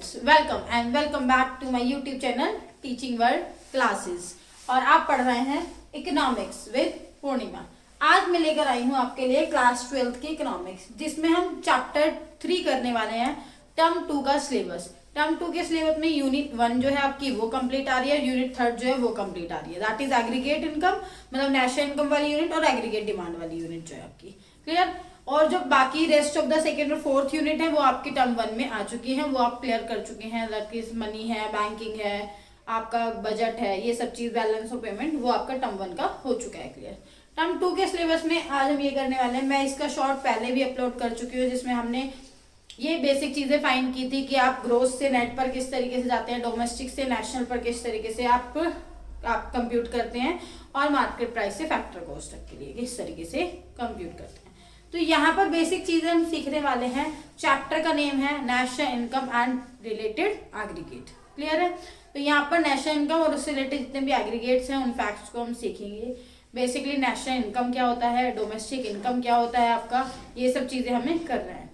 Students, welcome and welcome back to my YouTube channel teaching world classes. और आप पढ़ रहे हैं इकोनॉमिक्स विद पूर्णिमा। आज मैं लेकर आई हूँ आपके लिए क्लास 12th की इकोनॉमिक्स, जिसमें हम चैप्टर 3 करने वाले हैं। टर्म 2 का सिलेबस। टर्म 2 के सिलेबस में यूनिट 1 जो है आपकी वो कंप्लीट आ रही है, यूनिट 3 जो है वो कंप्लीट आ रही है। दैट इज एग्रीगेट इनकम, मतलब नेशनल इनकम वाली यूनिट और एग्रीगेट डिमांड वाली यूनिट जो है आपकी। क्लियर। और जो बाकी रेस्ट ऑफ द सेकेंड और फोर्थ यूनिट है वो आपकी टर्म 1 में आ चुकी है, वो आप क्लियर कर चुके हैं। दैट मनी है, बैंकिंग है, आपका बजट है, ये सब चीज, बैलेंस ऑफ पेमेंट, वो आपका टर्म 1 का हो चुका है क्लियर। टर्म 2 के सिलेबस में आज हम ये करने वाले हैं। मैं इसका शॉर्ट पहले भी अपलोड कर चुकी हूँ, जिसमें हमने ये बेसिक चीजें फाइंड की थी कि आप ग्रोस से नेट पर किस तरीके से जाते हैं, डोमेस्टिक से नेशनल पर किस तरीके से आप कंप्यूट करते हैं, और मार्केट प्राइस से फैक्टर कॉस्ट तक के लिए किस तरीके से कंप्यूट करते हैं। तो यहाँ पर बेसिक चीजें हम सीखने वाले हैं। चैप्टर का नेम है national income and related aggregate. Clear है। तो यहाँ पर नेशनल इनकम और उससे रिलेटेड जितने भी एग्रीगेट्स हैं उन फैक्ट्स को हम सीखेंगे। बेसिकली नेशनल इनकम क्या होता है, डोमेस्टिक इनकम क्या होता है आपका, ये सब चीजें हमें करना है।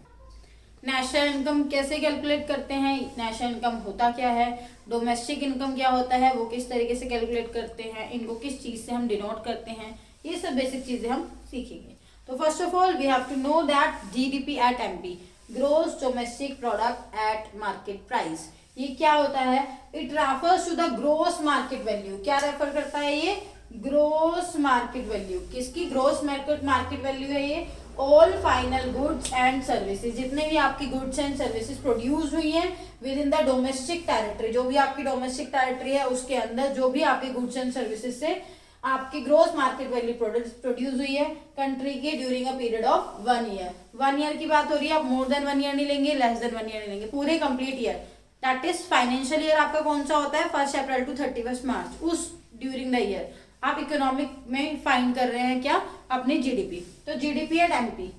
नेशनल इनकम कैसे कैलकुलेट करते हैं, नेशनल इनकम होता क्या है, डोमेस्टिक इनकम क्या होता है, वो किस तरीके से कैलकुलेट करते हैं, इनको किस चीज से हम डिनोट करते हैं, ये सब बेसिक चीजें हम सीखेंगे। तो first of all we have to know that GDP at MP, gross domestic product at market price. ये क्या होता है? It refers to the gross market value. क्या रेफर करता है ये? Gross market value. किसकी? ग्रोस मार्केट वैल्यू है ये। All final goods and services, जितने भी आपकी गुड्स एंड सर्विसेज प्रोड्यूस हुई हैं within the domestic territory, जो भी आपकी डोमेस्टिक टेरिटरी है उसके अंदर जो भी आपकी गुड्स एंड सर्विसेज से आपकी ग्रोस मार्केट वैल्यू प्रोड्यूस हुई है कंट्री के during a period of 1 year. 1 year की बात हो रही है, आप मोर देन 1 ईयर नहीं लेंगे, लेस देन 1 ईयर नहीं लेंगे, पूरे complete year. That is financial year आपका कौन सा होता है? 1 अप्रैल टू 31 मार्च। उस ड्यूरिंग द ईयर आप इकोनॉमिक में फाइंड कर रहे हैं क्या? अपनी जीडीपी। तो जीडीपी एट एमपी,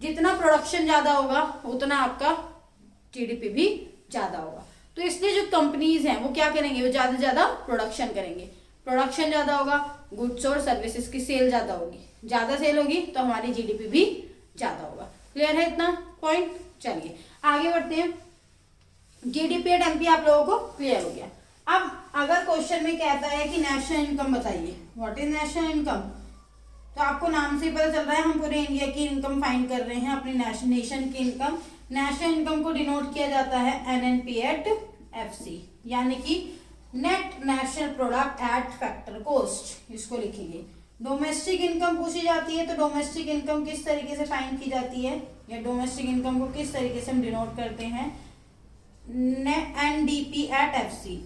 जितना प्रोडक्शन ज्यादा होगा उतना आपका जीडीपी भी ज्यादा होगा। तो इसलिए जो कंपनीज हैं वो क्या करेंगे? वो ज्यादा से ज्यादा प्रोडक्शन करेंगे। प्रोडक्शन ज्यादा होगा, गुड्स और सर्विसेज की सेल ज्यादा होगी, ज्यादा सेल होगी तो हमारी जीडीपी भी ज्यादा होगा। क्लियर है इतना पॉइंट? चलिए आगे बढ़ते हैं। जीडीपी एट एमपी आप लोगों को क्लियर हो गया। अब अगर क्वेश्चन में कहता है कि नेशनल इनकम बताइए, व्हाट इज नेशनल इनकम, तो आपको नाम से ही पता चल रहा है हम पूरे इंडिया की इनकम फाइंड कर रहे हैं, अपनी नेशन की इनकम। नेशनल इनकम को डिनोट किया जाता है एनएनपी एट एफसी, यानी कि net national product at factor cost, इसको लिखेंगे। डोमेस्टिक इनकम पूछी जाती है तो डोमेस्टिक इनकम किस तरीके से फाइंड की जाती है, या डोमेस्टिक इनकम को किस तरीके से हम डिनोट करते हैं? NDP at FC,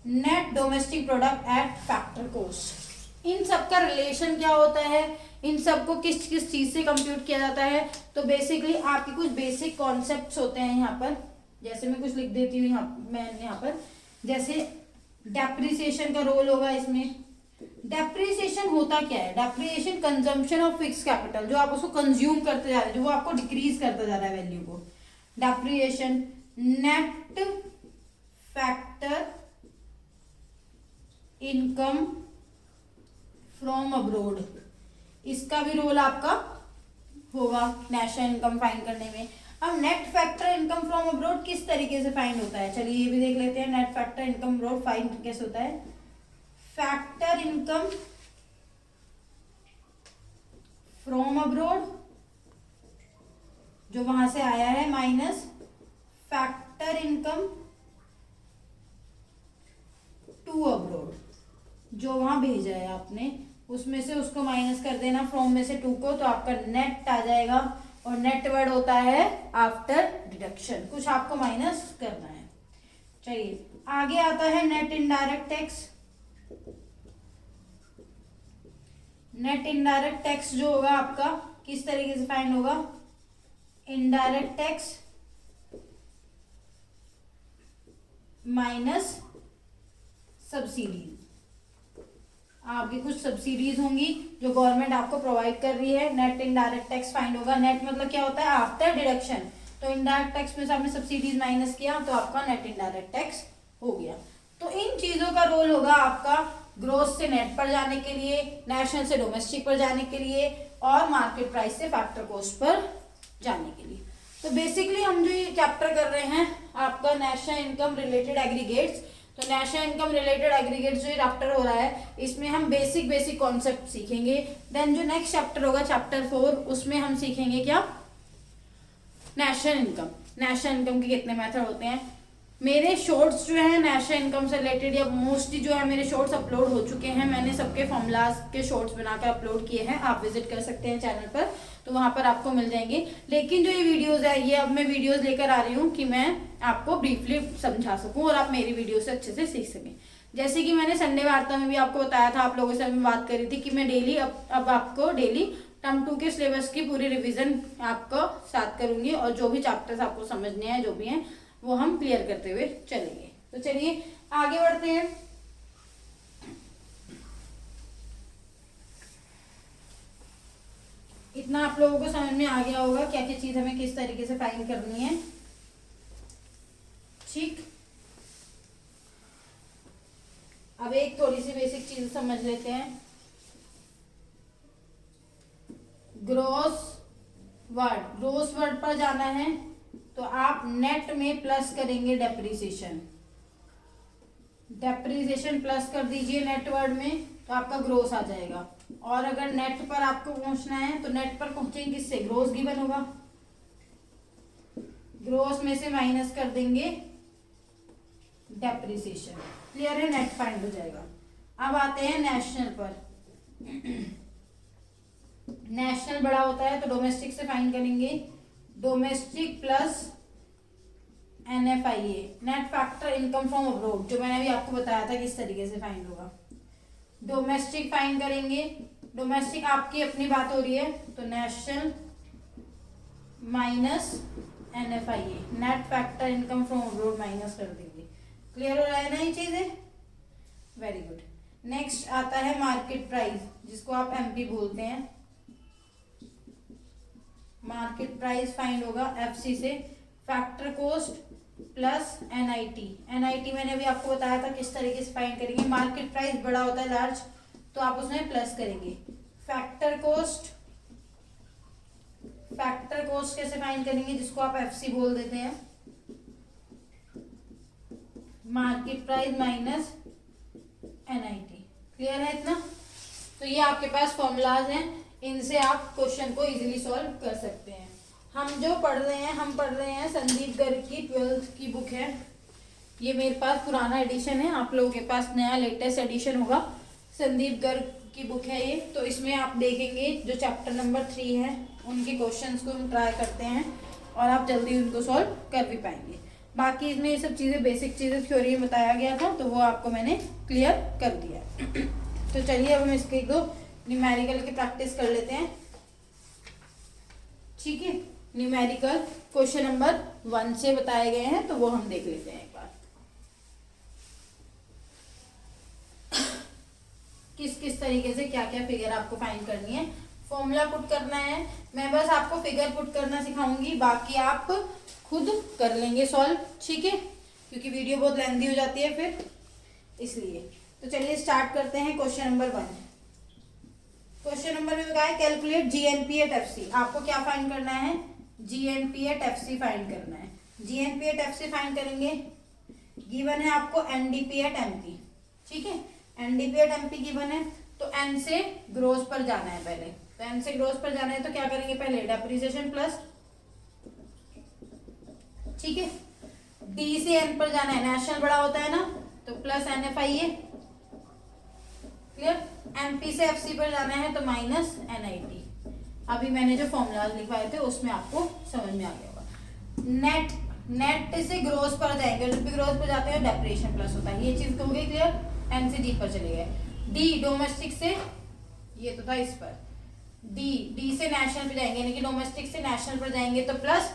net domestic product at factor cost. इन सब का रिलेशन क्या होता है, इन सब को किस किस चीज से कंप्यूट किया जाता है? तो बेसिकली आपके कुछ बेसिक कॉन्सेप्ट्स होते हैं यहाँ पर, जैसे मैं कुछ लिख देती हूँ यहाँ पर, जैसे डेप्रिसिएशन का रोल होगा इसमें। डेप्रिसिएशन होता क्या है? Depreciation consumption of fixed capital, जो आप उसको कंज्यूम करते जा रहे हैं, जो वो आपको डिक्रीज करता जा रहा है वैल्यू को। Depreciation net factor income from abroad, इसका भी रोल आपका होगा नेशनल इनकम फाइंड करने में। अब net factor income from abroad किस तरीके से फाइंड होता है? चलिए ये भी देख लेते हैं। Net factor income abroad find कैसे होता है? फैक्टर इनकम फ्रॉम अब्रोड, जो वहां से आया है, minus factor income to abroad, जो वहां भेजा है आपने, उसमें से उसको माइनस कर देना, फ्रॉम में से टू को, तो आपका नेट आ जाएगा। और नेट वर्ड होता है आफ्टर डिडक्शन, कुछ आपको माइनस करना है। चलिए आगे आता है net indirect tax. Net indirect tax जो होगा आपका किस तरीके से फाइंड होगा? Indirect tax minus subsidies. आपकी कुछ सब्सिडीज होंगी जो गवर्नमेंट आपको प्रोवाइड कर रही है, नेट इनडायरेक्ट टैक्स फाइंड होगा। नेट मतलब क्या होता है? After deduction. तो इनडायरेक्ट टैक्स में से आपने सब्सिडीज माइनस किया तो आपका नेट इनडायरेक्ट टैक्स हो गया। तो इन चीजों का रोल होगा आपका ग्रोस से नेट पर जाने के लिए, नेशनल से डोमेस्टिक पर जाने के लिए, और मार्केट प्राइस से फैक्टर कॉस्ट पर जाने के लिए। तो बेसिकली हम जो ये चैप्टर कर रहे हैं आपका नेशनल इनकम रिलेटेड एग्रीगेट्स, तो नेशनल इनकम रिलेटेड एग्रीगेट्स जो ये चैप्टर हो रहा है इसमें हम बेसिक बेसिक कॉन्सेप्ट सीखेंगे। देन जो नेक्स्ट चैप्टर होगा चैप्टर 4, उसमें हम सीखेंगे क्या, नेशनल इनकम। नेशनल इनकम के कितने मेथड होते हैं। मेरे शॉर्ट्स जो है नेशनल इनकम से रिलेटेड या मोस्टली जो है मेरे शॉर्ट्स अपलोड हो चुके हैं, मैंने सबके फॉर्मूलाज के शॉर्ट्स बनाकर अपलोड किए हैं, आप विजिट कर सकते हैं चैनल पर, तो वहां पर आपको मिल जाएंगे। लेकिन जो ये वीडियोस है ये अब मैं वीडियोस लेकर आ रही हूँ कि मैं आपको ब्रीफली समझा सकूं और आप मेरी वीडियो से अच्छे से सीख सकें। जैसे कि मैंने संडे वार्ता में भी आपको बताया था, आप लोगों से मैं बात करी थी कि मैं डेली अब आपको डेली टर्म 2 के सिलेबस की पूरी रिवीजन आपको साथ करूंगी और जो भी चैप्टर्स आपको समझने हैं जो भी हैं वो हम क्लियर करते हुए चलेंगे। तो चलिए आगे बढ़ते हैं। इतना आप लोगों को समझ में आ गया होगा क्या क्या चीज हमें किस तरीके से फाइंड करनी है, ठीक। अब एक थोड़ी सी बेसिक चीज समझ लेते हैं। ग्रोस वर्ड पर जाना है तो आप नेट में प्लस करेंगे डेप्रिसिएशन प्लस कर दीजिए नेट वर्ड में, तो आपका ग्रोस आ जाएगा। और अगर नेट पर आपको पहुंचना है तो नेट पर पहुंचेंगे किससे, ग्रोस गिवन होगा, ग्रोस में से माइनस कर देंगे डेप्रिसिएशन, क्लियर है, नेट फाइंड हो जाएगा। अब आते हैं नेशनल पर। नेशनल बड़ा होता है तो डोमेस्टिक से फाइंड करेंगे, domestic plus NFIA, net factor income from abroad, जो मैंने अभी आपको बताया था किस तरीके से फाइंड होगा। डोमेस्टिक फाइंड करेंगे, डोमेस्टिक आपकी अपनी बात हो रही है तो national minus NFIA, net factor income from abroad minus कर देंगे। क्लियर हो रहा है ना ये चीजें, वेरी गुड। नेक्स्ट आता है मार्केट प्राइस, जिसको आप MP बोलते हैं। मार्केट प्राइस फाइंड होगा FC से, फैक्टर कॉस्ट प्लस NIT मैंने अभी आपको बताया था किस तरीके से फाइंड करेंगे। मार्केट प्राइस बड़ा होता है लार्ज, तो आप उसमें प्लस करेंगे। फैक्टर कॉस्ट कैसे फाइंड करेंगे, जिसको आप FC बोल देते हैं, market price minus NIT। Clear है इतना, तो ये आपके पास फॉर्मूलाज हैं, इनसे आप क्वेश्चन को इजीली सॉल्व कर सकते हैं। हम जो पढ़ रहे हैं संदीप गर्ग की 12th की बुक है, ये मेरे पास पुराना एडिशन है, आप लोगों के पास नया लेटेस्ट एडिशन होगा। संदीप गर्ग की बुक है ये, तो इसमें आप देखेंगे जो चैप्टर नंबर 3 है उनके क्वेश्चंस को हम ट्राई करते हैं और आप जल्दी उनको सॉल्व कर भी पाएंगे। बाकी इसमें ये सब चीज़ें बेसिक चीज़ें थ्योरी में बताया गया था, तो वो आपको मैंने क्लियर कर दिया। तो चलिए अब हम इसके 1-2 न्यूमेरिकल की प्रैक्टिस कर लेते हैं, ठीक है। न्यूमेरिकल क्वेश्चन नंबर 1 से बताए गए हैं, तो वो हम देख लेते हैं एक बार। किस तरीके से क्या क्या फिगर आपको फाइंड करनी है, फॉर्मूला पुट करना है। मैं बस आपको फिगर पुट करना सिखाऊंगी, बाकी आप खुद कर लेंगे सॉल्व, ठीक है, क्योंकि वीडियो बहुत लेंथी हो जाती है फिर इसलिए। तो चलिए स्टार्ट करते हैं क्वेश्चन नंबर 1। क्वेश्चन नंबर में क्या है, कैलकुलेट GNP एट FC। आपको क्या फाइंड करना है, GNP एट FC फाइंड करना है। GNP एट FC फाइंड करेंगे, गिवन है आपको NDP एट MP, ठीक है। NDP एट MP गिवन है, तो N से ग्रोस पर जाना है पहले, तो N से ग्रोस पर जाना है तो क्या करेंगे, पहले डेप्रिसिएशन प्लस, ठीक है। D से N पर जाना है, नेशनल बड़ा होता है ना, तो प्लस NFIA, क्लियर। MP से FC पर जाना है तो माइनस NIT। अभी मैंने जो फॉर्मूलाज लिखवाए थे उसमें आपको समझ में आ गया होगा। नेट से ग्रोस पर जाएंगे, जब भी ग्रोस पर जाते हैं डेप्रिसिएशन प्लस होता है, ये चीज हो गई क्लियर। N से D पर चले गए। D डोमेस्टिक से, ये तो था इस पर, D से नेशनल पे जाएंगे, यानी कि डोमेस्टिक से नेशनल पर जाएंगे तो प्लस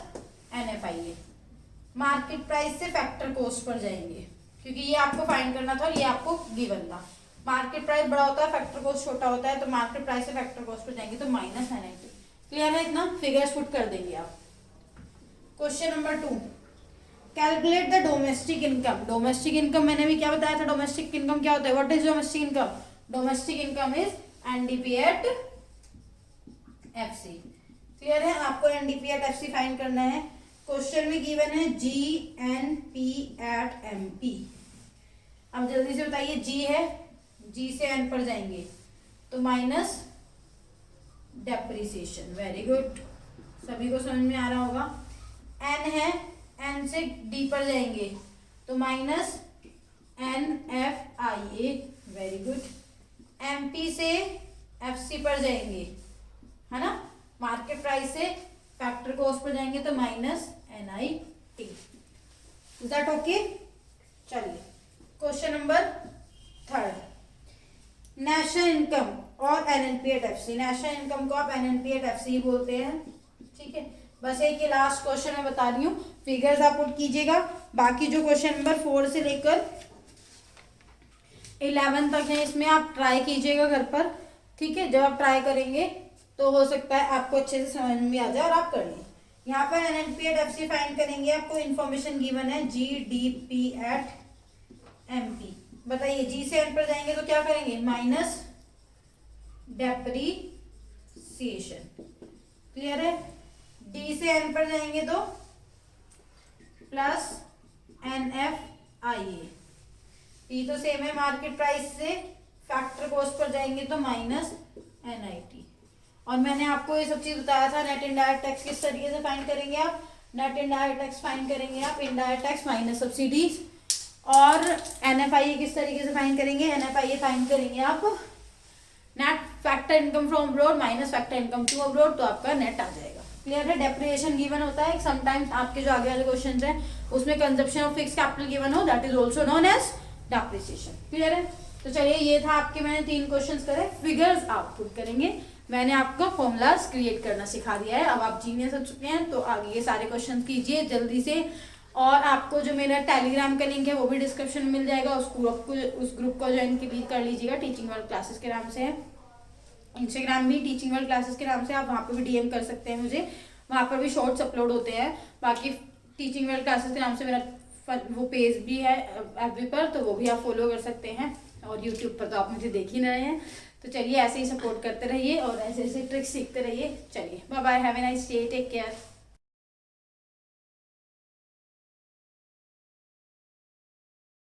NFIA। मार्केट प्राइस से फैक्टर कॉस्ट पर जाएंगे, क्योंकि ये आपको फाइंड करना था और ये आपको गिवन था। मार्केट प्राइस बड़ा होता है, फैक्टर कॉस्ट छोटा होता है, तो मार्केट प्राइस से फैक्टर कॉस्ट पर जाएंगे तो माइनस NIT। क्लियर है इतना, फिगर्स पुट कर देंगे आप। Question number 2, calculate the domestic income. Domestic income मैंने भी क्या बताया था, डोमेस्टिक इनकम क्या होता है, what is domestic income. Domestic income is NDP at FC। Clear है, आपको NDP एट FC फाइंड करना है। क्वेश्चन में गिवन है GNP at MP। अब जल्दी से बताइए, G है, G से N पर जाएंगे तो माइनस डेप्रिसिएशन। वेरी गुड, सभी को समझ में आ रहा होगा। N है, N से D पर जाएंगे तो minus NFIA। Very good. MP से FC पर जाएंगे, है ना, मार्केट प्राइस से फैक्टर कॉस्ट पर जाएंगे तो minus NIT। Is that okay? चलिए क्वेश्चन नंबर 3, नेशनल इनकम और NNP at FC। National income को आप NNP एट FC बोलते हैं, ठीक है। बस एक ही लास्ट क्वेश्चन मैं बता रही हूँ, फिगर्स आप पुट कीजिएगा। बाकी जो क्वेश्चन नंबर 4 से लेकर 11 तक है, इसमें आप ट्राई कीजिएगा घर पर, ठीक है। जब आप ट्राई करेंगे तो हो सकता है आपको अच्छे से समझ में आ जाए और आप कर लें। यहाँ पर NNP एट FC फाइंड करेंगे, आपको इन्फॉर्मेशन गिवन है GDP एट MP। बताइए, G से N पर जाएंगे तो क्या करेंगे, माइनस डेप्रिसिएशन। क्लियर है? D से N पर जाएंगे तो प्लस NFIA। P तो सेम है, मार्केट प्राइस से फैक्टर कॉस्ट पर जाएंगे तो माइनस NIT। और मैंने आपको ये सब चीज बताया था, नेट इनडायरेक्ट टैक्स किस तरीके से फाइंड करेंगे आप, नेट इनडायरेक्ट टैक्स फाइंड करेंगे आप, इनडायरेक्ट टैक्स माइनस सब्सिडीज। और NFIA किस तरीके से फाइंड करेंगे, NFIA फाइंड करेंगे आप net factor income from abroad minus factor income to abroad, तो आपका नेट आ जाएगा। क्लियर है? डेप्रिसिएशन गिवन होता है समटाइम्स, आपके जो आगे वाले क्वेश्चन हैं उसमें consumption of fixed capital given हो, that is also known as depreciation. Clear है? तो चलिए, ये था आपके, मैंने 3 क्वेश्चन करे, फिगर्स आप पुट करेंगे। मैंने आपको फॉर्मूलाज क्रिएट करना सिखा दिया है, अब आप जीनियस हो चुके हैं, तो आगे ये सारे क्वेश्चन कीजिए जल्दी से। और आपको जो मेरा टेलीग्राम का लिंक है वो भी डिस्क्रिप्शन में मिल जाएगा, उस ग्रुप को ज्वाइन कर लीजिएगा, टीचिंग वर्ल्ड क्लासेस के नाम से है। इंस्टाग्राम भी टीचिंग वर्ल्ड क्लासेस के नाम से, आप वहाँ पे भी DM कर सकते हैं मुझे, वहाँ पर भी शॉर्ट्स अपलोड होते हैं। बाकी टीचिंग वर्ल्ड क्लासेस के नाम से मेरा वो पेज भी है FB पर, तो वो भी आप फॉलो कर सकते हैं। और यूट्यूब पर तो आप मुझे देख ही रहे हैं। तो चलिए, ऐसे ही सपोर्ट करते रहिए और ऐसे ऐसे ट्रिक्स सीखते रहिए। चलिए, bye bye, have a nice day, take care.